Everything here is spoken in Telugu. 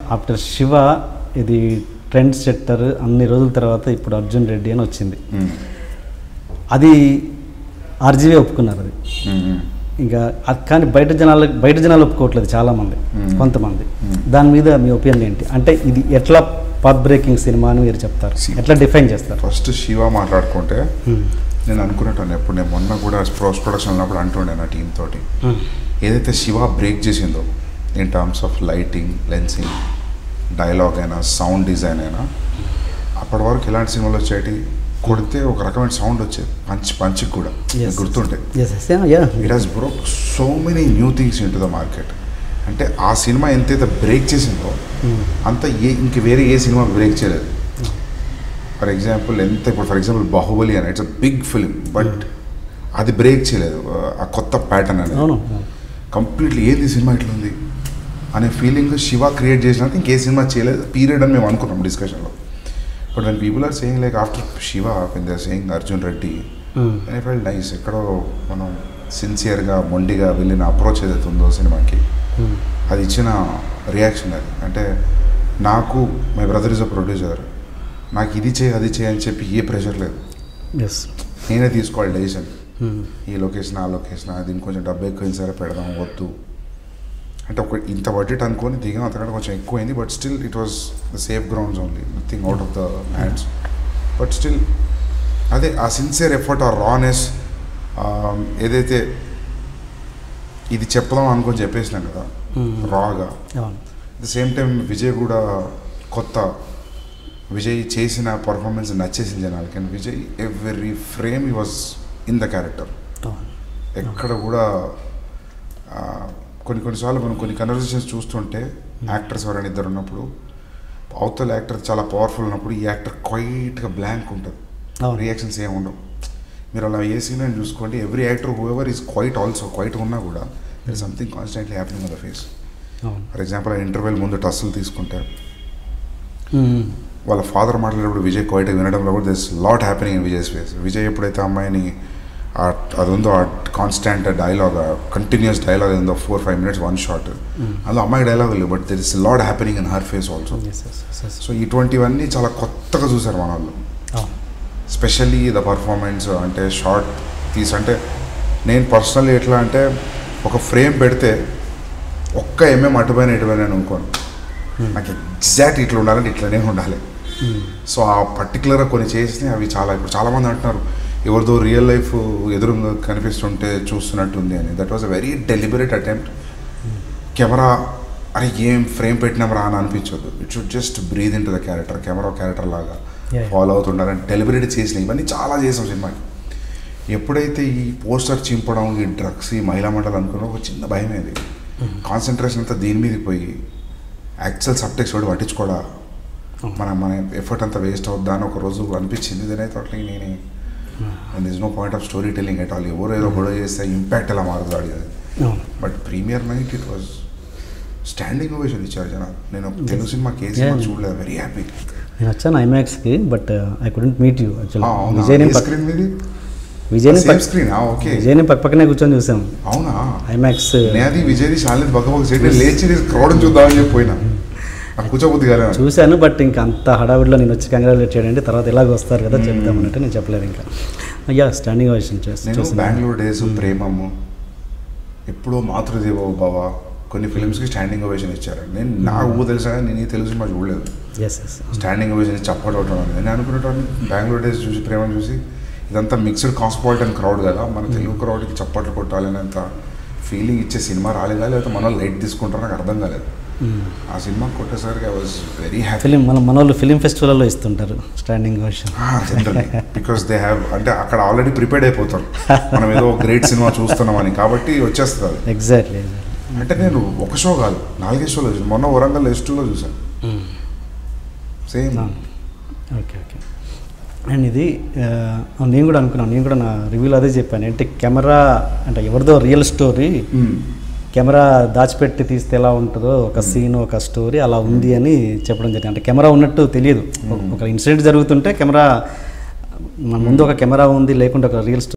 ఆఫ్టర్ శివ ఇది ట్రెండ్ సెట్టర్ అన్ని రోజుల తర్వాత ఇప్పుడు అర్జున్ రెడ్డి అని వచ్చింది. అది ఆర్జీవే ఒప్పుకున్నారు అది. ఇంకా కానీ బయట జనాలు ఒప్పుకోవట్లేదు చాలామంది, కొంతమంది. దాని మీద మీ ఒపీనియన్ ఏంటి? అంటే ఇది ఎట్లా పాత్ బ్రేకింగ్ సినిమా అని మీరు చెప్తారు, ఎట్లా డిఫైన్ చేస్తారు? ఫస్ట్ శివ మాట్లాడుకుంటే నేను అనుకునేటాను ఎప్పుడు, నేను మొన్న కూడా పోస్ట్ ప్రొడక్షన్ ఉన్నప్పుడు అంటుండే నా టీం తోటి, ఏదైతే శివ బ్రేక్ చేసిందో in terms of lighting, lensing, dialogue అయినా, సౌండ్ డిజైన్ అయినా, అప్పటి వరకు ఎలాంటి సినిమాలు వచ్చేటి కొడితే ఒక రకమైన సౌండ్ వచ్చేది, పంచికి కూడా గుర్తుంటే. It has broke so many new things in to the market. అంటే ఆ సినిమా ఎంతైతే బ్రేక్ చేసిందో అంత ఇంక వేరే ఏ సినిమా బ్రేక్ చేయలేదు. For example for example Baahubali అని, it's a big film, but అది బ్రేక్ చేయలేదు ఆ కొత్త ప్యాటర్న్ అనేది. కంప్లీట్లీ ఏది సినిమా ఇట్లుంది అనే ఫీలింగ్ శివ క్రియేట్ చేసినంత ఇంకే సినిమా చేయలేదు పీరియడ్ అని మేము అనుకున్నాం డిస్కషన్లో. But when people are saying like after Shiva when they are saying Arjun Reddy, I felt nice. ఎక్కడో మనం సిన్సియర్గా మొండిగా వెళ్ళిన అప్రోచ్ ఏదైతే ఉందో సినిమాకి, అది ఇచ్చిన రియాక్షన్ అది. అంటే నాకు my brother is a producer, నాకు ఇది చేయి అది చేయి అని చెప్పి ఏ ప్రెషర్ లేదు, నేనే తీసుకోవాలి డెసిషన్. ఈ లొకేషన్ ఆ లొకేషన్, దీనికి కొంచెం డబ్బు ఎక్కువైంది సరే పెడదాం వద్దు అంటే ఒక ఇంత బడ్జెట్ అనుకొని దిగాం, అంతకంటే కొంచెం ఎక్కువైంది. But still it was the safe grounds only, nothing out of the hands. But still అదే ఆ సిన్సియర్ ఎఫర్ట్, ఆ రానెస్, ఏదైతే ఇది చెప్దాం అనుకొని చెప్పేసినాం కదా రాగా. At the same time Vijay కూడా కొత్త, విజయ్ చేసిన పర్ఫార్మెన్స్ నచ్చేసింది జనాలకి. And Vijay every frame he was in the character. ఎక్కడ కూడా కొన్నిసార్లు మనం కొన్ని కన్వర్సేషన్స్ చూస్తుంటే యాక్టర్స్ ఎవరైనా ఇద్దరు ఉన్నప్పుడు, అవతల యాక్టర్ చాలా పవర్ఫుల్ ఉన్నప్పుడు ఈ యాక్టర్ క్వైట్గా బ్లాంక్ ఉంటుంది, రియాక్షన్స్ ఏమి ఉండవు. మీరు అలా ఏ సీన్ అని చూసుకోండి, every actor whoever is quiet also, quiet ఉన్నా కూడా there is something constantly happening on the face. For example interval ముందు టస్సులు తీసుకుంటే వాళ్ళ ఫాదర్ మాట్లాడేటప్పుడు విజయ్ క్వైట్గా వినడంలో కూడా there is lot happening in Vijay's face. Vijay ఎప్పుడైతే అమ్మాయిని అది ఉందో ఆ కాన్స్టాంట్ డైలాగ్, కంటిన్యూస్ డైలాగ్ ఏందో 4-5 minutes వన్ షాట్, అందులో అమ్మాయి డైలాగ్ లేదు, but there is lot happening in her face also. So ఇటువంటివన్నీ చాలా కొత్తగా చూసారు మన వాళ్ళు. స్పెషల్లీ ద పర్ఫార్మెన్స్ అంటే షార్ట్ అంటే నేను పర్సనల్లీ ఎట్లా అంటే ఒక ఫ్రేమ్ పెడితే ఒక్క అటుపైన ఇటుపైన అనుకోను, నాకు ఎగ్జాక్ట్ ఇట్లా ఉండాలంటే ఇట్లనే ఉండాలి. సో ఆ పర్టికులర్గా కొన్ని చేసి అవి ఇప్పుడు చాలామంది అంటున్నారు ఎవరిదో రియల్ లైఫ్ ఎదురుగా కనిపిస్తుంటే చూస్తున్నట్టుంది అని. That was a very deliberate attempt. Camera అరే ఏం ఫ్రేమ్ పెట్టినామరా అని అనిపించొద్దు, it should just breathe in to the character, character లాగా ఫాలో అవుతుండాలని డెలిబరేట్ చేసిన ఇవన్నీ చాలా చేసాం సినిమాకి. ఎప్పుడైతే ఈ పోస్టర్ చింపడం, ఈ డ్రగ్స్, ఈ మహిళా మండలి అనుకున్న ఒక చిన్న భయమేది, కాన్సన్ట్రేషన్ అంతా దీని మీదకి పోయి యాక్చువల్ సబ్టెక్స్ట్ కూడా పట్టించుకోడా, మన ఎఫర్ట్ అంతా వేస్ట్ అవుద్దా అని ఒక రోజు అనిపించింది. దీనైతే అట్లా నేనే and this no point of story telling at all. ఎవరో ఏదో గొడవ చేస్తే ఇంపాక్ట్ ఎలా మారుతుంది అడిగేది. But premiere night it was standing ovation ఇచ్చారు జనాలు. నేను తెలుగు సినిమా కేసు చూడలేదు, వెరీ హ్యాపీ. నేను వచ్చాను ఐమాక్స్కి, but I couldn't meet you actually. విజయ్ని పక్కనే కూర్చొని చూసాం. అవునా? ఐమాక్స్ అది విజయ్ది శాలిని పక్క సైడ్ లేచి క్రౌడ్ చూద్దామని చెప్పి పోయినా, కూర్చోబుద్ది కదా చూశాను. బట్ ఇంకా అంత హడావిడిలో నేను వచ్చి కంగ్రాచులేట్ చేయండి, తర్వాత ఎలాగ వస్తారు కదా చెప్తామన్నట్టు నేను చెప్పలేదు. ఇంకా అయ్యా స్టాండింగ్ ఓవేషన్ నేను బెంగళూరు డేస్, ప్రేమము, ఎప్పుడో మాతృదేవో భవ, కొన్ని ఫిల్మ్స్కి స్టాండింగ్ ఓవేషన్ ఇచ్చారు. నేను నాకు తెలుసా, నేను తెలుగు సినిమా చూడలేదు, స్టాండింగ్ ఓవేషన్ చప్పట్ అవటం. నేను అనుకునేటప్పుడు బెంగళూరు డేస్ చూసి, ప్రేమను చూసి, ఇదంతా మిక్స్డ్ కాస్మోపాలిటన్ క్రౌడ్ కదా, మన తెలుగు క్రౌడ్కి చప్పట్లు కొట్టాలనేంత ఫీలింగ్ ఇచ్చే సినిమా రాలేదా, లేకపోతే మన లైట్ తీసుకుంటారో నాకు అర్థం కాలేదు. ఆ సినిమా కొట్టేసరికి ఐ వాజ్ వెరీ హ్యాపీ. మన వాళ్ళు ఫిలిం ఫెస్టివల్లో ఇస్తుంటారు standing ovation generally, because they have, అంటే అక్కడ ఆల్రెడీ ప్రిపేర్డ్ అయిపోతారు మనం ఏదో గ్రేట్ సినిమా చూస్తున్నామని, కాబట్టి వచ్చేస్తుంది. ఎగ్జాక్ట్లీ. అంటే నేను ఒక షో కాదు, 4 షోలో చూసాను. మొన్న వరంగల్ S2లో చూసాను సేమ్. ఓకే. అండ్ ఇది నేను కూడా అనుకున్నాను, నేను కూడా నా రివ్యూలో అదే చెప్పాను. అంటే కెమెరా అంటే ఎవరిదో రియల్ స్టోరీ, కెమెరా దాచిపెట్టి తీస్తే ఎలా ఉంటుందో ఒక సీన్, ఒక స్టోరీ అలా ఉంది అని చెప్పడం జరిగింది. అంటే కెమెరా ఉన్నట్టు తెలియదు, ఒక ఇన్సిడెంట్ జరుగుతుంటే కెమెరా ముందు ఒక కెమెరా ఉంది, లేకుంటే ఒక రియల్ స్టోరీ